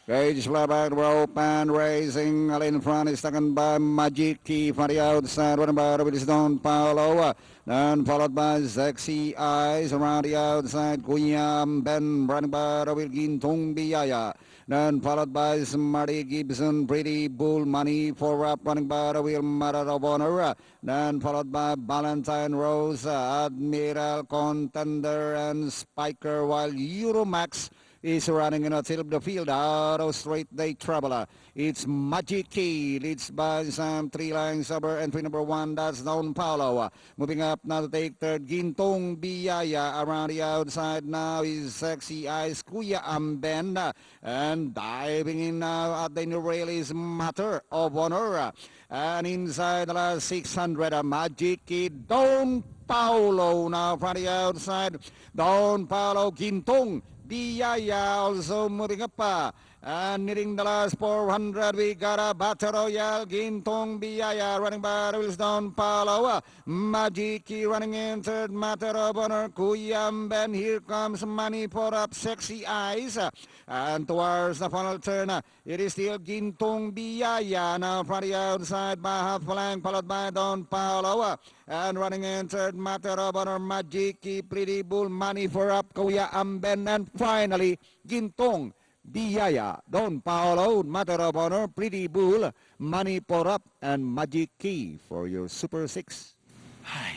Cage Flaback rope and racing. In front is taken by Magic Key from the outside. Running by with Don Paolo. Then followed by Sexy Eyes around the outside. Kuyam Ben running by with Gintung Biaya. Then followed by Smarty Gibson, Pretty Bull, Money for Up, running by the wheel, Mother of Honor. Then followed by Valentine Rose, Admiral Contender, and Spiker, while Euromax is running in a tilt of the field out of straight day traveler. It's Magic Key, leads by some 3 lengths over entry number 1, that's Don Paulo. Moving up now to take third, Gintong Biaya. Around the outside now is Sexy Eyes, Kuya Amben. And diving in now at the new rail is Matter of Honor. And inside the last 600, Magic Key, Don Paulo now from the outside. Don Paulo, Gintong Biaya also moving up. And nearing the last 400, we got a Battle Royale, Gintong Biaya running by the wheels, Don Paulo. Magic Key running in third, Matter of Honor, Kuyam Ben. Here comes Money for Up, Sexy Eyes. And towards the final turn, it is still Gintong Biaya now from the outside by half length, followed by Don Paulo. And running in third, Matter of Honor, Magic Key, Pretty Bull, Money for Up, Kuya Amben. And finally, Gintong Biaya, Don Paolo, Matter of Honor, Pretty Bull, Money for Up, and Magic Key for your Super 6. Ay,